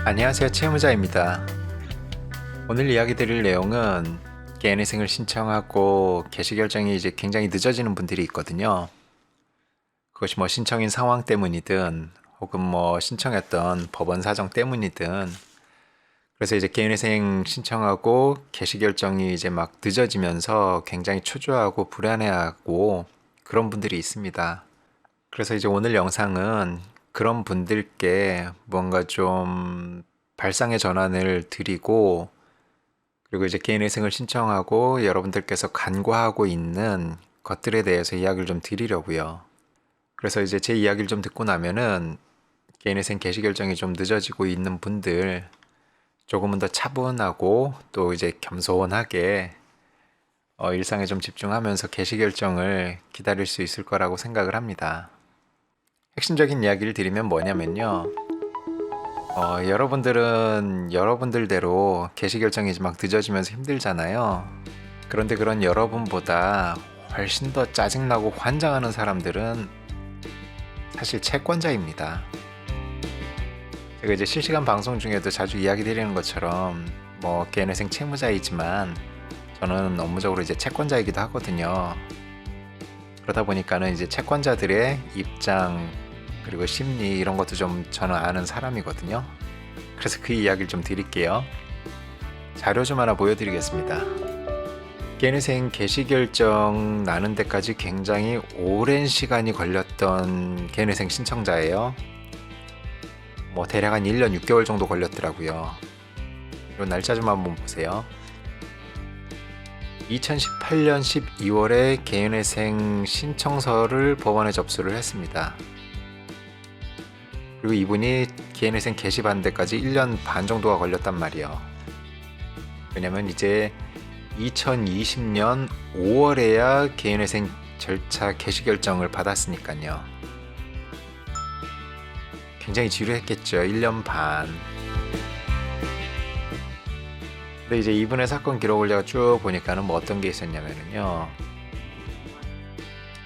안녕하세요, 채무자입니다. 오늘 이야기 드릴 내용은 개인회생을 신청하고 개시 결정이 이제 굉장히 늦어지는 분들이 있거든요. 그것이 뭐 신청인 상황 때문이든 혹은 뭐 신청했던 법원 사정 때문이든, 그래서 이제 개인회생 신청하고 개시 결정이 이제 막 늦어지면서 굉장히 초조하고 불안해하고 그런 분들이 있습니다. 그래서 이제 오늘 영상은 그런 분들께 뭔가 좀 발상의 전환을 드리고, 그리고 이제 개인회생을 신청하고 여러분들께서 간과하고 있는 것들에 대해서 이야기를 좀 드리려고요. 그래서 이제 제 이야기를 좀 듣고 나면은 개인회생 개시 결정이 좀 늦어지고 있는 분들, 조금은 더 차분하고 또 이제 겸손하게 일상에 좀 집중하면서 개시 결정을 기다릴 수 있을 거라고 생각을 합니다. 핵심적인 이야기를 드리면 뭐냐면요. 여러분들은 여러분들대로 개시 결정이 막 늦어지면서 힘들잖아요. 그런데 그런 여러분보다 훨씬 더 짜증나고 환장하는 사람들은 사실 채권자입니다. 제가 이제 실시간 방송 중에도 자주 이야기 드리는 것처럼 뭐 개인회생 채무자이지만 저는 업무적으로 이제 채권자이기도 하거든요. 그러다 보니까는 이제 채권자들의 입장 그리고 심리 이런 것도 좀 저는 아는 사람이거든요. 그래서 그 이야기를 좀 드릴게요. 자료 좀 하나 보여드리겠습니다. 개인회생 개시 결정 나는 데까지 굉장히 오랜 시간이 걸렸던 개인회생 신청자예요. 뭐 대략 한 1년 6개월 정도 걸렸더라고요. 이 날짜 좀 한번 보세요. 2018년 12월에 개인회생 신청서를 법원에 접수를 했습니다. 그리고 이분이 개인회생 게시받는 데까지 1년 반 정도가 걸렸단 말이에요. 왜냐면 이제 2020년 5월에야 개인회생 절차 개시 결정을 받았으니까요. 굉장히 지루했겠죠. 1년 반. 근데 이제 이분의 사건 기록을 제가 쭉 보니까는 뭐 어떤 게 있었냐면요.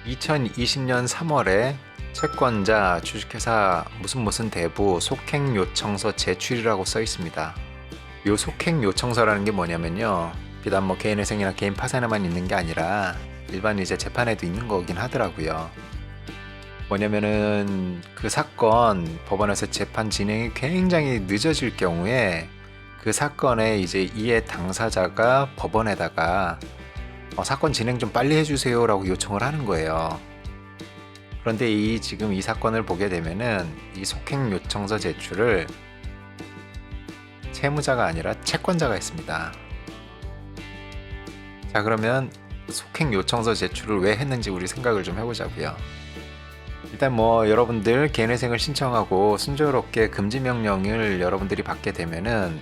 2020년 3월에 채권자 주식회사 무슨 대부 속행 요청서 제출이라고 써 있습니다. 요 속행 요청서라는 게 뭐냐면요. 비단 뭐 개인회생이나 개인 파산에만 있는 게 아니라 일반 이제 재판에도 있는 거긴 하더라고요. 뭐냐면은 그 사건 법원에서 재판 진행이 굉장히 늦어질 경우에 그 사건의 이제 이해 당사자가 법원에다가 사건 진행 좀 빨리 해주세요 라고 요청을 하는 거예요. 그런데 지금 이 사건을 보게 되면은 이 속행 요청서 제출을 채무자가 아니라 채권자가 했습니다. 자, 그러면 속행 요청서 제출을 왜 했는지 우리 생각을 좀 해보자고요. 일단 뭐 여러분들 개인회생을 신청하고 순조롭게 금지 명령을 여러분들이 받게 되면은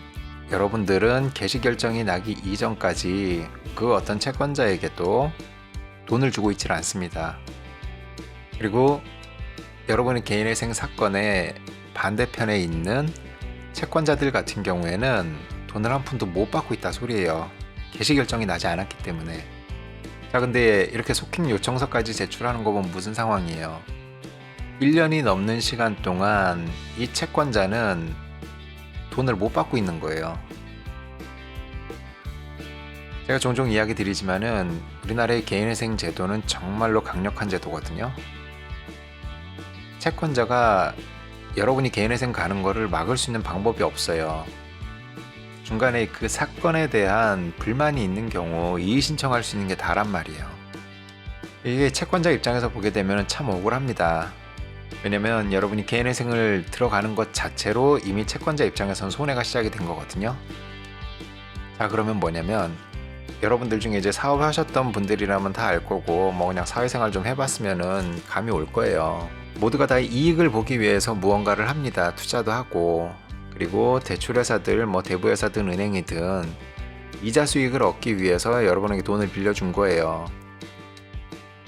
여러분들은 개시 결정이 나기 이전까지 그 어떤 채권자에게도 돈을 주고 있질 않습니다. 그리고 여러분의 개인회생 사건의 반대편에 있는 채권자들 같은 경우에는 돈을 한 푼도 못 받고 있다 소리예요. 개시 결정이 나지 않았기 때문에. 자, 근데 이렇게 속행 요청서까지 제출하는 거 보면 무슨 상황이에요? 1년이 넘는 시간 동안 이 채권자는 돈을 못 받고 있는 거예요. 제가 종종 이야기 드리지만은 우리나라의 개인회생 제도는 정말로 강력한 제도거든요. 채권자가 여러분이 개인회생 가는 거를 막을 수 있는 방법이 없어요. 중간에 그 사건에 대한 불만이 있는 경우 이의 신청할 수 있는 게 다란 말이에요. 이게 채권자 입장에서 보게 되면 참 억울합니다. 왜냐면 여러분이 개인회생을 들어가는 것 자체로 이미 채권자 입장에서는 손해가 시작이 된 거거든요. 자, 그러면 뭐냐면 여러분들 중에 이제 사업하셨던 분들이라면 다 알 거고 뭐 그냥 사회생활 좀 해봤으면은 감이 올 거예요. 모두가 다 이익을 보기 위해서 무언가를 합니다. 투자도 하고, 그리고 대출회사들 뭐 대부회사든 은행이든 이자 수익을 얻기 위해서 여러분에게 돈을 빌려준 거예요.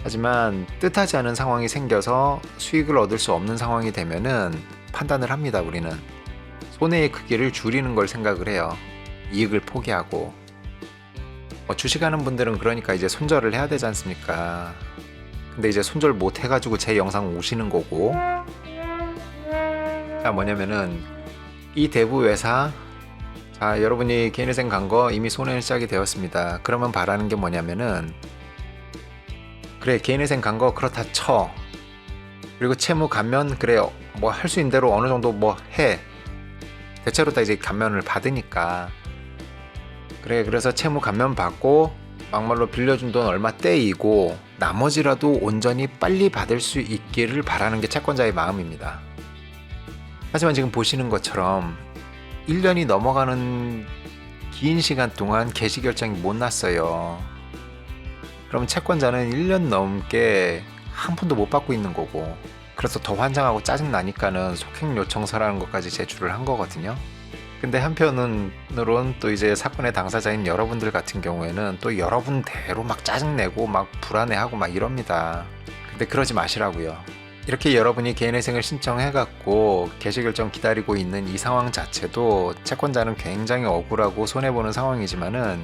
하지만 뜻하지 않은 상황이 생겨서 수익을 얻을 수 없는 상황이 되면은 판단을 합니다. 우리는 손해의 크기를 줄이는 걸 생각을 해요. 이익을 포기하고. 주식하는 분들은 그러니까 이제 손절을 해야 되지 않습니까? 근데 이제 손절 못 해가지고 제 영상 오시는 거고. 자, 뭐냐면은 이 대부 회사, 자, 여러분이 개인회생 간 거 이미 손해는 시작이 되었습니다. 그러면 바라는 게 뭐냐면은, 그래, 개인회생 간 거 그렇다 쳐. 그리고 채무 감면, 그래, 뭐 할 수 있는 대로 어느 정도 뭐 해. 대체로 다 이제 감면을 받으니까. 그래, 그래서 채무 감면 받고 막말로 빌려준 돈 얼마 떼이고 나머지라도 온전히 빨리 받을 수 있기를 바라는 게 채권자의 마음입니다. 하지만 지금 보시는 것처럼 1년이 넘어가는 긴 시간 동안 개시 결정이 못 났어요. 그럼 채권자는 1년 넘게 한 푼도 못 받고 있는 거고, 그래서 더 환장하고 짜증나니까는 속행 요청서라는 것까지 제출을 한 거거든요. 근데 한편으로는 또 이제 사건의 당사자인 여러분들 같은 경우에는 또 여러분대로 막 짜증내고 막 불안해하고 막 이럽니다. 근데 그러지 마시라고요. 이렇게 여러분이 개인회생을 신청해갖고 개시결정 기다리고 있는 이 상황 자체도 채권자는 굉장히 억울하고 손해보는 상황이지만은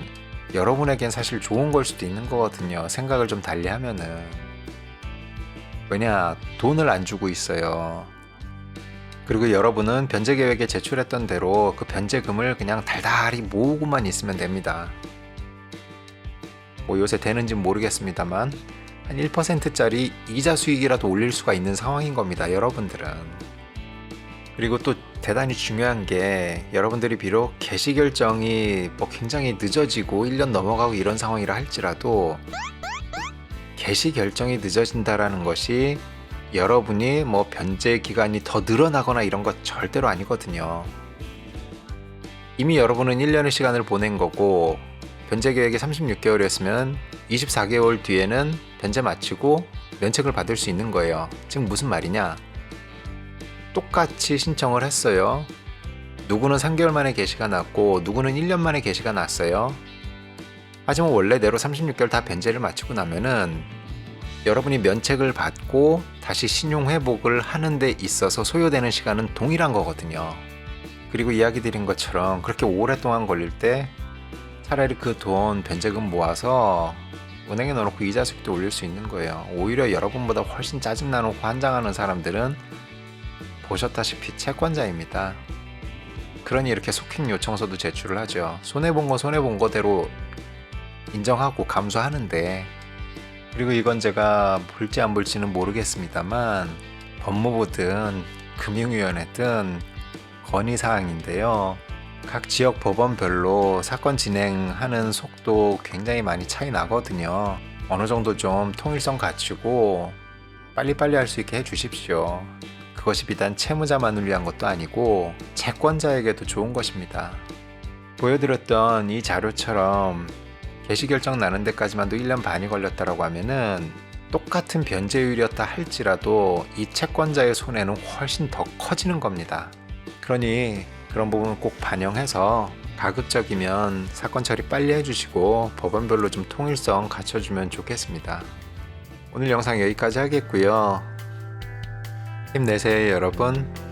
여러분에겐 사실 좋은 걸 수도 있는 거거든요. 생각을 좀 달리하면은. 왜냐, 돈을 안 주고 있어요. 그리고 여러분은 변제계획에 제출했던 대로 그 변제금을 그냥 달달이 모으고만 있으면 됩니다. 뭐 요새 되는지 모르겠습니다만 한 1%짜리 이자 수익이라도 올릴 수가 있는 상황인 겁니다, 여러분들은. 그리고 또 대단히 중요한 게, 여러분들이 비록 개시 결정이 뭐 굉장히 늦어지고 1년 넘어가고 이런 상황이라 할지라도 개시 결정이 늦어진다라는 것이 여러분이 뭐 변제 기간이 더 늘어나거나 이런 것 절대로 아니거든요. 이미 여러분은 1년의 시간을 보낸 거고, 변제 계획이 36개월이었으면 24개월 뒤에는 변제 마치고 면책을 받을 수 있는 거예요. 지금 무슨 말이냐? 똑같이 신청을 했어요. 누구는 3개월 만에 개시가 났고 누구는 1년 만에 개시가 났어요. 하지만 원래대로 36개월 다 변제를 마치고 나면은 여러분이 면책을 받고 다시 신용 회복을 하는 데 있어서 소요되는 시간은 동일한 거거든요. 그리고 이야기 드린 것처럼 그렇게 오랫동안 걸릴 때 차라리 그 돈 변제금 모아서 은행에 넣어놓고 이자 수익도 올릴 수 있는 거예요. 오히려 여러분보다 훨씬 짜증나는 환장하는 사람들은 보셨다시피 채권자입니다. 그러니 이렇게 속행 요청서도 제출을 하죠. 손해본 건 손해본 거대로 인정하고 감수하는데, 그리고 이건 제가 볼지 안 볼지는 모르겠습니다만 법무부든 금융위원회든 건의사항인데요. 각 지역 법원별로 사건 진행하는 속도 굉장히 많이 차이 나거든요. 어느 정도 좀 통일성 갖추고 빨리빨리 할 수 있게 해주십시오. 그것이 비단 채무자만을 위한 것도 아니고 채권자에게도 좋은 것입니다. 보여드렸던 이 자료처럼 개시 결정 나는 데까지만도 1년 반이 걸렸다고 하면은 똑같은 변제율이었다 할지라도 이 채권자의 손해는 훨씬 더 커지는 겁니다. 그러니 그런 부분을 꼭 반영해서 가급적이면 사건 처리 빨리 해주시고 법원별로 좀 통일성 갖춰주면 좋겠습니다. 오늘 영상 여기까지 하겠고요. 힘내세요, 여러분.